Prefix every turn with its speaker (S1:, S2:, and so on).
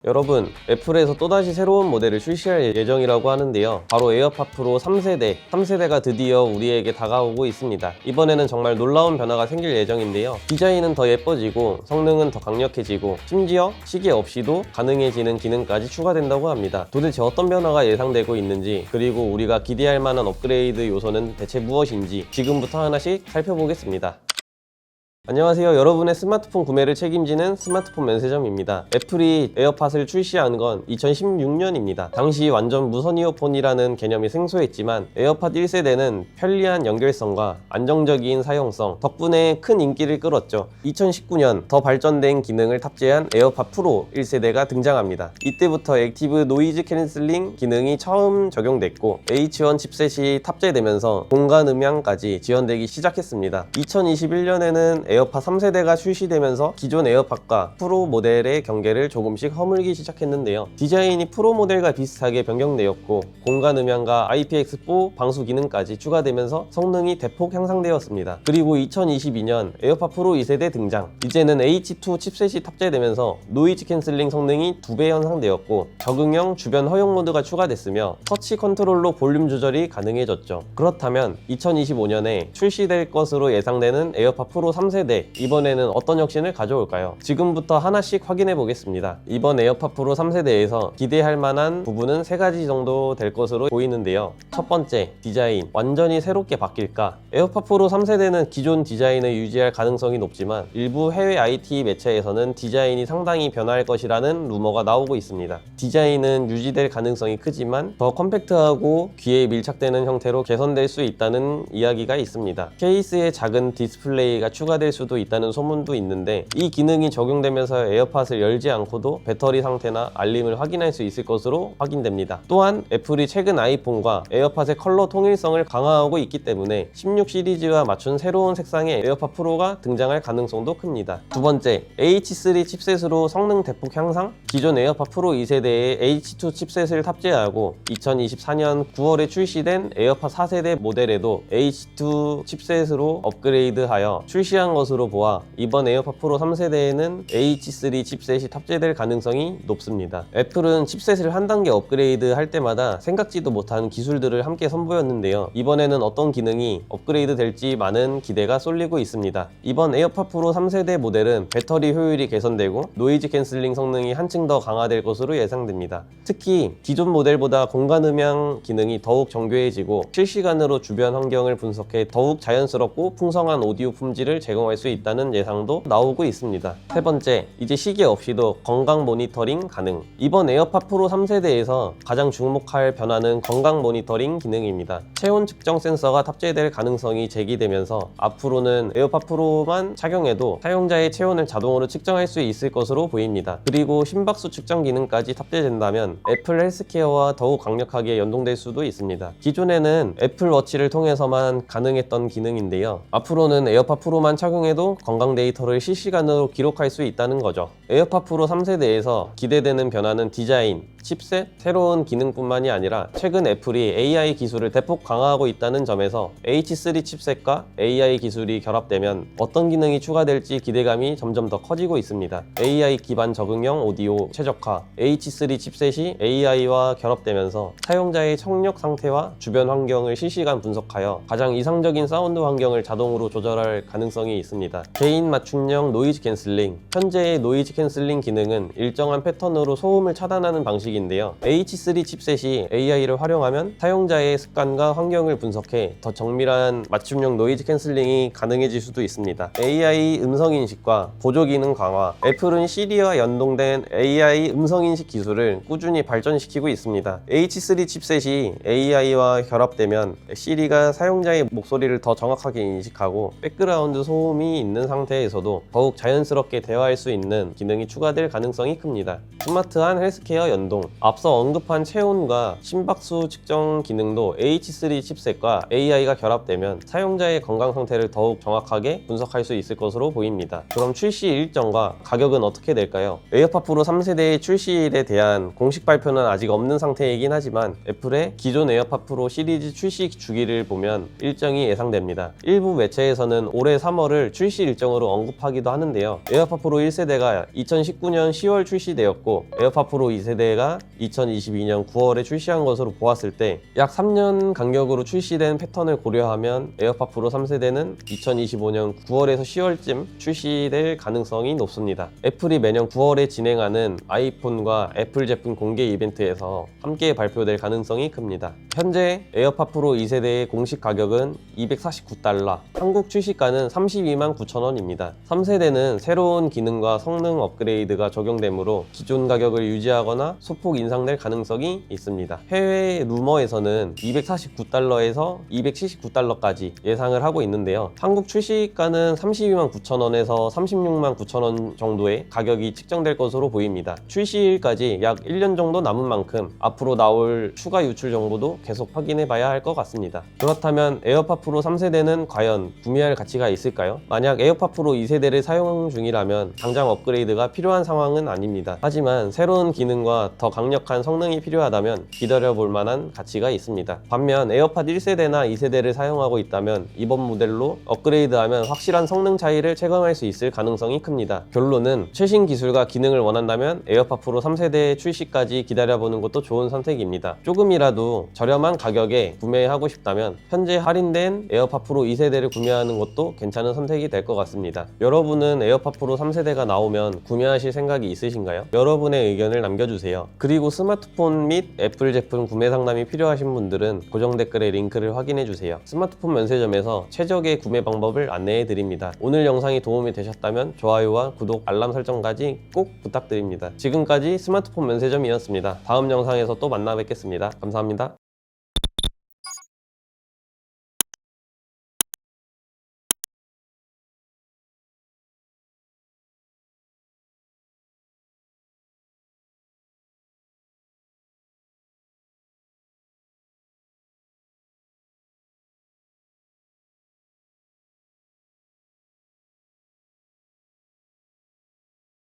S1: 여러분, 애플에서 또다시 새로운 모델을 출시할 예정이라고 하는데요. 바로 에어팟 프로 3세대가 드디어 우리에게 다가오고 있습니다. 이번에는 정말 놀라운 변화가 생길 예정인데요. 디자인은 더 예뻐지고 성능은 더 강력해지고 심지어 시계 없이도 가능해지는 기능까지 추가된다고 합니다. 도대체 어떤 변화가 예상되고 있는지, 그리고 우리가 기대할 만한 업그레이드 요소는 대체 무엇인지 지금부터 하나씩 살펴보겠습니다. 안녕하세요. 여러분의 스마트폰 구매를 책임지는 스마트폰 면세점입니다. 애플이 에어팟을 출시한 건 2016년입니다. 당시 완전 무선 이어폰이라는 개념이 생소했지만 에어팟 1세대는 편리한 연결성과 안정적인 사용성 덕분에 큰 인기를 끌었죠. 2019년 더 발전된 기능을 탑재한 에어팟 프로 1세대가 등장합니다. 이때부터 액티브 노이즈 캔슬링 기능이 처음 적용됐고 H1 칩셋이 탑재되면서 공간 음향까지 지원되기 시작했습니다. 2021년에는 에어팟 3세대가 출시되면서 기존 에어팟과 프로 모델의 경계를 조금씩 허물기 시작했는데요. 디자인이 프로 모델과 비슷하게 변경되었고 공간 음향과 IPX4 방수 기능까지 추가되면서 성능이 대폭 향상되었습니다. 그리고 2022년 에어팟 프로 2세대 등장. 이제는 H2 칩셋이 탑재되면서 노이즈 캔슬링 성능이 2배 향상되었고 적응형 주변 허용 모드가 추가됐으며 터치 컨트롤로 볼륨 조절이 가능해졌죠. 그렇다면 2025년에 출시될 것으로 예상되는 에어팟 프로 3세대 이번에는 어떤 혁신을 가져올까요? 지금부터 하나씩 확인해 보겠습니다. 이번 에어팟 프로 3세대에서 기대할 만한 부분은 3가지 정도 될 것으로 보이는데요. 첫 번째, 디자인. 완전히 새롭게 바뀔까? 에어팟 프로 3세대는 기존 디자인을 유지할 가능성이 높지만 일부 해외 IT 매체에서는 디자인이 상당히 변화할 것이라는 루머가 나오고 있습니다. 디자인은 유지될 가능성이 크지만 더 컴팩트하고 귀에 밀착되는 형태로 개선될 수 있다는 이야기가 있습니다. 케이스에 작은 디스플레이가 추가될 수도 있다는 소문도 있는데 이 기능이 적용되면서 에어팟을 열지 않고도 배터리 상태나 알림을 확인할 수 있을 것으로 확인됩니다. 또한 애플이 최근 아이폰과 에어팟의 컬러 통일성을 강화하고 있기 때문에 16 시리즈와 맞춘 새로운 색상의 에어팟 프로가 등장할 가능성도 큽니다. 두 번째, H3 칩셋으로 성능 대폭 향상? 기존 에어팟 프로 2세대에 H2 칩셋을 탑재하고 2024년 9월에 출시된 에어팟 4세대 모델에도 H2 칩셋으로 업그레이드하여 출시한 것으로 보아 이번 에어팟 프로 3세대에는 H3 칩셋이 탑재될 가능성이 높습니다. 애플은 칩셋을 한 단계 업그레이드 할 때마다 생각지도 못한 기술들을 함께 선보였는데요. 이번에는 어떤 기능이 업그레이드 될지 많은 기대가 쏠리고 있습니다. 이번 에어팟 프로 3세대 모델은 배터리 효율이 개선되고 노이즈 캔슬링 성능이 한층 더 강화될 것으로 예상됩니다. 특히 기존 모델보다 공간 음향 기능이 더욱 정교해지고 실시간으로 주변 환경을 분석해 더욱 자연스럽고 풍성한 오디오 품질을 제공할 수 있다는 예상도 나오고 있습니다. 세 번째, 이제 시계 없이도 건강 모니터링 가능. 이번 에어팟 프로 3세대에서 가장 주목할 변화는 건강 모니터링 기능입니다. 체온 측정 센서가 탑재될 가능성이 제기되면서 앞으로는 에어팟 프로만 착용해도 사용자의 체온을 자동으로 측정할 수 있을 것으로 보입니다. 그리고 심박수 측정 기능까지 탑재된다면 애플 헬스케어와 더욱 강력하게 연동될 수도 있습니다. 기존에는 애플 워치를 통해서만 가능했던 기능인데요. 앞으로는 에어팟 프로만 착용해도 건강 데이터를 실시간으로 기록할 수 있다는 거죠. 에어팟 프로 3세대에서 기대되는 변화는 디자인, 칩셋, 새로운 기능뿐만이 아니라 최근 애플이 AI 기술을 대폭 강화하고 있다는 점에서 H3 칩셋과 AI 기술이 결합되면 어떤 기능이 추가될지 기대감이 점점 더 커지고 있습니다. AI 기반 적응형 오디오 최적화, H3 칩셋이 AI와 결합되면서 사용자의 청력 상태와 주변 환경을 실시간 분석하여 가장 이상적인 사운드 환경을 자동으로 조절할 가능성이 있습니다. 개인 맞춤형 노이즈 캔슬링. 현재의 노이즈 캔슬링 기능은 일정한 패턴으로 소음을 차단하는 방식인데요. H3 칩셋이 AI를 활용하면 사용자의 습관과 환경을 분석해 더 정밀한 맞춤형 노이즈 캔슬링이 가능해질 수도 있습니다. AI 음성인식과 보조기능 강화. 애플은 시리와 연동된 AI 음성인식 기술을 꾸준히 발전시키고 있습니다. H3 칩셋이 AI와 결합되면 시리가 사용자의 목소리를 더 정확하게 인식하고 백그라운드 소음이 있는 상태에서도 더욱 자연스럽게 대화할 수 있는 기능이 추가될 가능성이 큽니다. 스마트한 헬스케어 연동. 중 앞서 언급한 체온과 심박수 측정 기능도 H3 칩셋과 AI가 결합되면 사용자의 건강 상태를 더욱 정확하게 분석할 수 있을 것으로 보입니다. 그럼 출시 일정과 가격은 어떻게 될까요? 에어팟 프로 3세대의 출시일에 대한 공식 발표는 아직 없는 상태이긴 하지만 애플의 기존 에어팟 프로 시리즈 출시 주기를 보면 일정이 예상됩니다. 일부 매체에서는 올해 3월을 출시 일정으로 언급하기도 하는데요. 에어팟 프로 1세대가 2019년 10월 출시되었고 에어팟 프로 2세대가 2022년 9월에 출시한 것으로 보았을 때 약 3년 간격으로 출시된 패턴을 고려하면 에어팟 프로 3세대는 2025년 9월에서 10월쯤 출시될 가능성이 높습니다. 애플이 매년 9월에 진행하는 아이폰과 애플 제품 공개 이벤트에서 함께 발표될 가능성이 큽니다. 현재 에어팟 프로 2세대의 공식 가격은 $249, 한국 출시가는 32만 9천 원입니다. 3세대는 새로운 기능과 성능 업그레이드가 적용되므로 기존 가격을 유지하거나 소폭 인상될 가능성이 있습니다. 해외 루머에서는 $249에서 $279까지 예상을 하고 있는데요. 한국 출시가는 32만 9천 원에서 36만 9천 원 정도의 가격이 측정될 것으로 보입니다. 출시일까지 약 1년 정도 남은 만큼 앞으로 나올 추가 유출 정보도 계속 확인해 봐야 할 것 같습니다. 그렇다면 에어팟 프로 3세대는 과연 구매할 가치가 있을까요? 만약 에어팟 프로 2세대를 사용 중이라면 당장 업그레이드가 필요한 상황은 아닙니다. 하지만 새로운 기능과 더 강력한 성능이 필요하다면 기다려볼 만한 가치가 있습니다. 반면 에어팟 1세대나 2세대를 사용하고 있다면 이번 모델로 업그레이드하면 확실한 성능 차이를 체감할 수 있을 가능성이 큽니다. 결론은 최신 기술과 기능을 원한다면 에어팟 프로 3세대 출시까지 기다려보는 것도 좋은 선택입니다. 조금이라도 저렴한 가격에 구매하고 싶다면 현재 할인된 에어팟 프로 2세대를 구매하는 것도 괜찮은 선택이 될 것 같습니다. 여러분은 에어팟 프로 3세대가 나오면 구매하실 생각이 있으신가요? 여러분의 의견을 남겨주세요. 그리고 스마트폰 및 애플 제품 구매 상담이 필요하신 분들은 고정 댓글에 링크를 확인해주세요. 스마트폰 면세점에서 최적의 구매 방법을 안내해 드립니다. 오늘 영상이 도움이 되셨다면 좋아요와 구독, 알람 설정까지 꼭 부탁드립니다. 지금까지 스마트폰 면세점이었습니다. 다음 영상에서 또 만나 뵙겠습니다. 감사합니다.